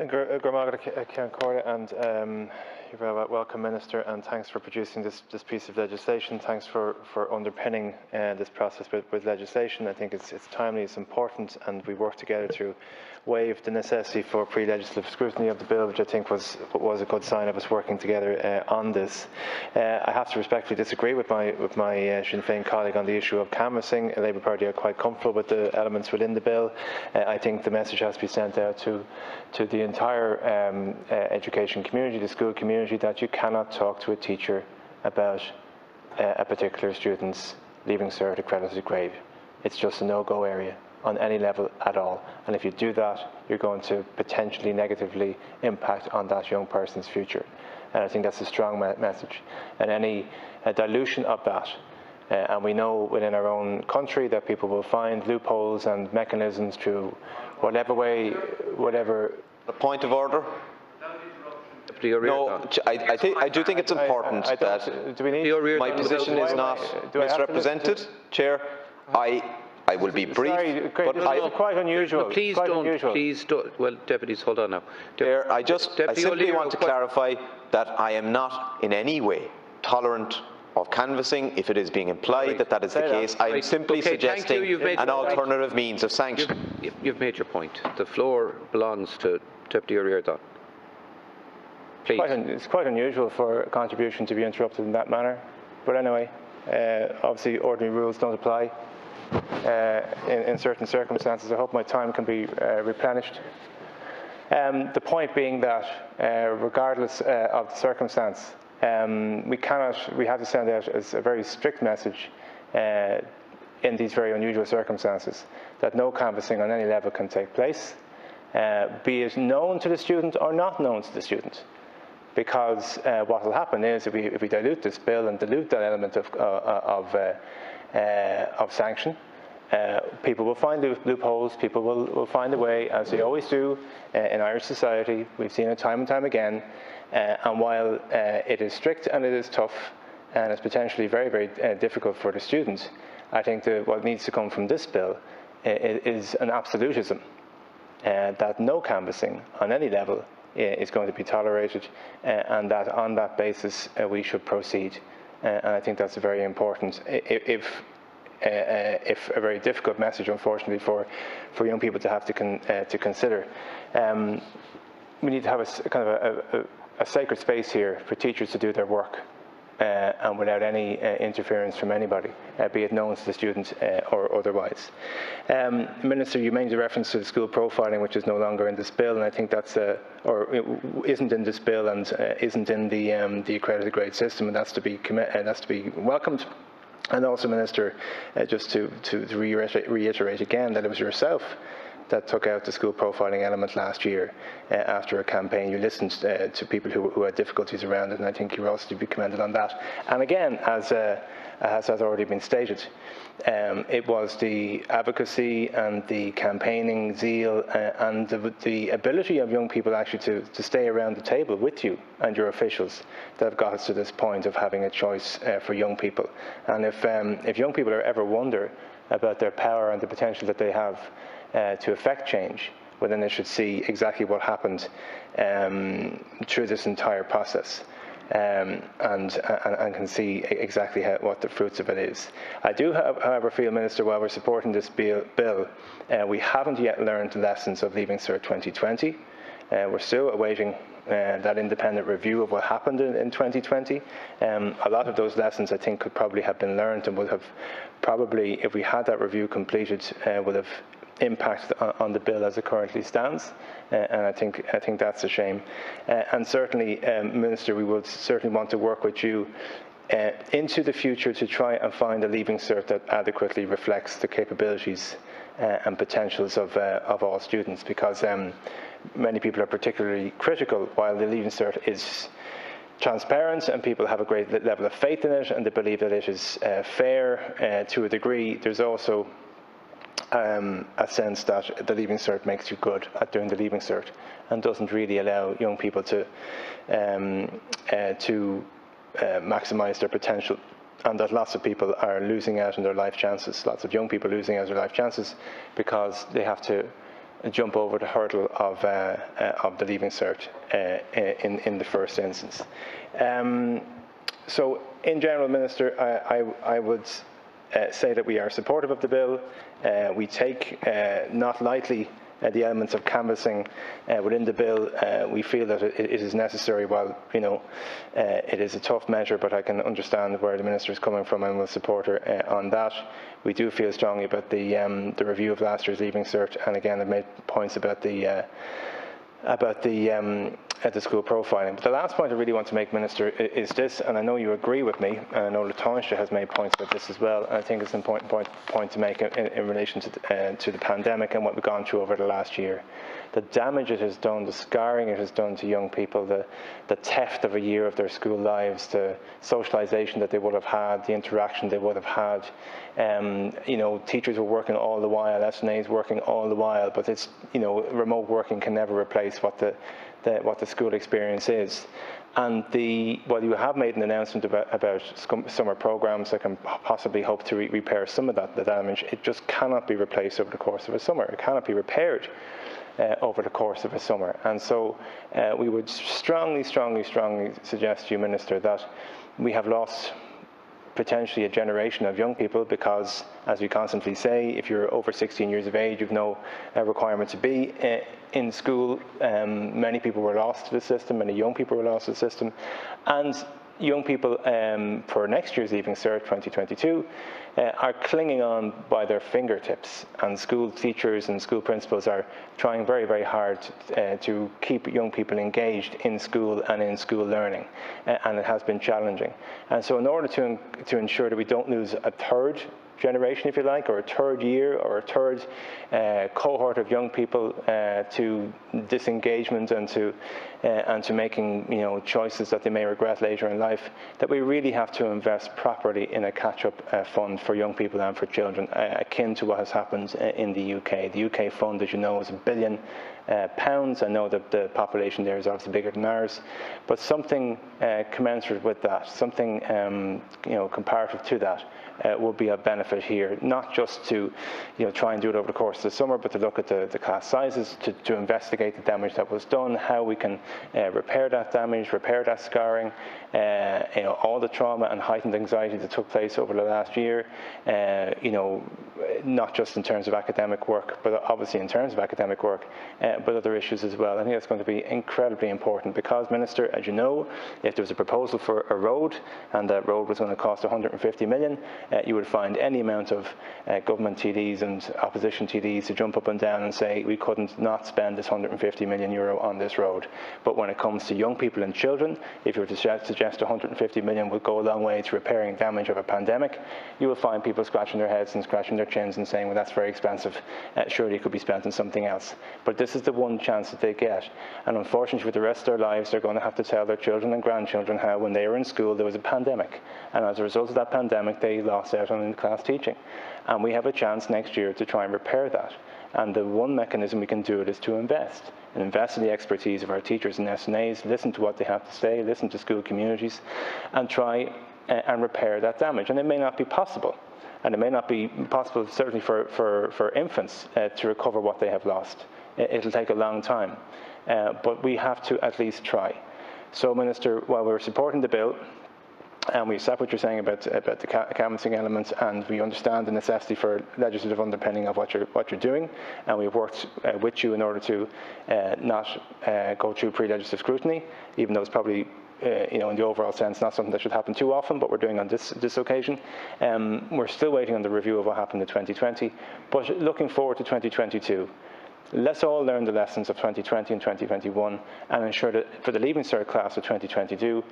Cian Corda, and you're very welcome, Minister, and thanks for producing this piece of legislation. Thanks for underpinning this process with legislation. I think it's timely, it's important, and we work together to waive the necessity for pre-legislative scrutiny of the bill, which I think was a good sign of us working together on this. I have to respectfully disagree with my Sinn Féin colleague on the issue of canvassing. The Labour Party are quite comfortable with the elements within the bill. I think the message has to be sent out to the entire education community, the school community, that you cannot talk to a teacher about a particular student's Leaving Cert accredited grade. It's just a no-go area on any level at all. And if you do that, you're going to potentially negatively impact on that young person's future. And I think that's a strong message. And any dilution of that, and we know within our own country that people will find loopholes and mechanisms to whatever way, whatever. A point of order? No, I do think it's important that my position is not misrepresented, Chair. I will be brief, but it's quite unusual. No, please don't. Well, deputies, hold on now. Chair, I simply want to clarify that I am not in any way tolerant of canvassing. If it is being implied that is the case, I am simply suggesting an alternative means of sanction. You've made your point. The floor belongs to Deputy O'Riordan. Please. It's quite unusual for a contribution to be interrupted in that manner. But anyway, obviously ordinary rules don't apply in certain circumstances. I hope my time can be replenished. The point being that regardless of the circumstance, we have to send out as a very strict message in these very unusual circumstances that no canvassing on any level can take place, be it known to the student or not known to the student. Because what will happen is if we dilute this bill and dilute that element of sanction, people will find loopholes, people will find a way, as they always do in Irish society. We've seen it time and time again. And while it is strict and it is tough and it's potentially very, very difficult for the student, I think what needs to come from this bill is an absolutism that no canvassing on any level is going to be tolerated, and that on that basis we should proceed. And I think that's very important. If a very difficult message, unfortunately, for young people to have to consider. We need to have a sacred space here for teachers to do their work, and without any interference from anybody, be it known to the student or otherwise. Minister, you made a reference to the school profiling, which is no longer in this bill, and I think that's or isn't in this bill and isn't in the accredited grade system, and that's to be welcomed. And also, Minister, just to reiterate again that it was yourself that took out the school profiling element last year after a campaign. You listened to people who had difficulties around it, and I think you're also to be commended on that. And again, as has already been stated, it was the advocacy and the campaigning zeal and the ability of young people actually to stay around the table with you and your officials that have got us to this point of having a choice for young people. And if young people ever wonder about their power and the potential that they have to affect change, well, then they should see exactly what happened through this entire process, and can see exactly what the fruits of it is. I do, however, feel, Minister, while we're supporting this bill, we haven't yet learned the lessons of Leaving Cert 2020. We're still awaiting that independent review of what happened in 2020. A lot of those lessons, I think, could probably have been learned and would have probably, if we had that review completed, would have impact on the bill as it currently stands, and I think that's a shame. And certainly, Minister, we would certainly want to work with you into the future to try and find a Leaving Cert that adequately reflects the capabilities and potentials of all students, because many people are particularly critical. While the Leaving Cert is transparent and people have a great level of faith in it and they believe that it is fair to a degree, there's also a sense that the Leaving Cert makes you good at doing the Leaving Cert and doesn't really allow young people to maximise their potential, and that lots of people are losing out on their life chances, lots of young people losing out on their life chances because they have to jump over the hurdle of the Leaving Cert in the first instance. So in general, Minister, I would say that we are supportive of the bill. We take not lightly the elements of canvassing within the bill. We feel that it is necessary. While it is a tough measure, but I can understand where the Minister is coming from and will support her on that. We do feel strongly about the review of last year's Leaving Cert, and again, I've made points about the school profiling. But the last point I really want to make, Minister, is this, and I know you agree with me, and I know Latansha has made points about this as well, and I think it's an important point to make in relation to the pandemic and what we've gone through over the last year. The damage it has done, the scarring it has done to young people, the theft of a year of their school lives, the socialisation that they would have had, the interaction they would have had. Teachers were working all the while, SNAs working all the while, but it's, remote working can never replace what the school experience is. And while you have made an announcement about summer programs that can possibly hope to repair some of the damage, it just cannot be replaced over the course of a summer. It cannot be repaired over the course of a summer. And so we would strongly suggest to you, Minister, that we have lost potentially a generation of young people because, as we constantly say, if you're over 16 years of age, you've no requirement to be in school. Many people were lost to the system, many young people were lost to the system. And young people for next year's Leaving Cert 2022 are clinging on by their fingertips, and school teachers and school principals are trying very hard to keep young people engaged in school and in school learning, and it has been challenging. And so in order to ensure that we don't lose a third generation, if you like, or a third year or a third cohort of young people to disengagement and to making choices that they may regret later in life, that we really have to invest properly in a catch-up fund for young people and for children, akin to what has happened in the UK. The UK fund, as you know, is £1 billion. I know that the population there is obviously bigger than ours, but something commensurate with that, something comparative to that, will be of benefit here, not just to try and do it over the course of the summer, but to look at the class sizes, to investigate the damage that was done, how we can repair that damage, repair that scarring, all the trauma and heightened anxiety that took place over the last year, not just in terms of academic work, but obviously in terms of academic work, but other issues as well. I think that's going to be incredibly important because, Minister, as you know, if there was a proposal for a road and that road was going to cost 150 million, you would find any amount of government TDs and opposition TDs to jump up and down and say we couldn't not spend this 150 million euro on this road. But when it comes to young people and children, if you were to suggest 150 million would go a long way to repairing damage of a pandemic, you will find people scratching their heads and scratching their chins and saying, well, that's very expensive. Surely it could be spent on something else. But this is the one chance that they get. And unfortunately, for the rest of their lives, they're going to have to tell their children and grandchildren how when they were in school, there was a pandemic. And as a result of that pandemic, they lost out on in-class teaching. And we have a chance next year to try and repair that. And the one mechanism we can do it is to invest in the expertise of our teachers and SNAs, listen to what they have to say, listen to school communities, and try and repair that damage. And it may not be possible. And it may not be possible, certainly for infants, to recover what they have lost. It'll take a long time. But we have to at least try. So, Minister, while we're supporting the bill, and we accept what you're saying about the canvassing elements, and we understand the necessity for legislative underpinning of what you're doing, and we've worked with you in order to not go through pre-legislative scrutiny, even though it's probably in the overall sense not something that should happen too often, but we're doing on this occasion. We're still waiting on the review of what happened in 2020, but looking forward to 2022. Let's all learn the lessons of 2020 and 2021 and ensure that for the Leaving Cert class of 2022,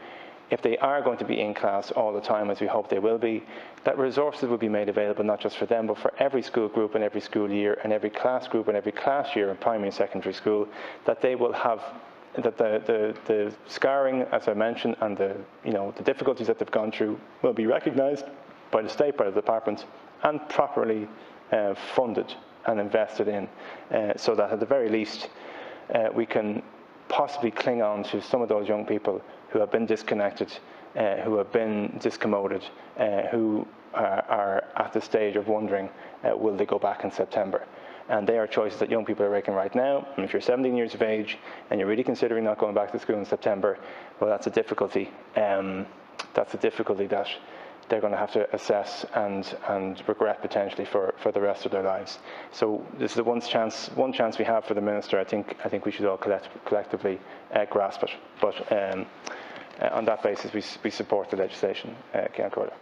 if they are going to be in class all the time, as we hope they will be, that resources will be made available not just for them, but for every school group and every school year and every class group and every class year in primary and secondary school, that they will have, that the scarring, as I mentioned, and the difficulties that they've gone through will be recognised by the state, by the department, and properly funded and invested in, so that at the very least we can possibly cling on to some of those young people who have been disconnected, who have been discommoded, who are at the stage of wondering, will they go back in September? And they are choices that young people are making right now. And if you're 17 years of age and you're really considering not going back to school in September, well, that's a difficulty. That's a difficulty that they're going to have to assess and regret potentially for the rest of their lives. So this is the one chance we have for the Minister. I think we should all collectively grasp it. But on that basis, we support the legislation. Ceann Comhairle.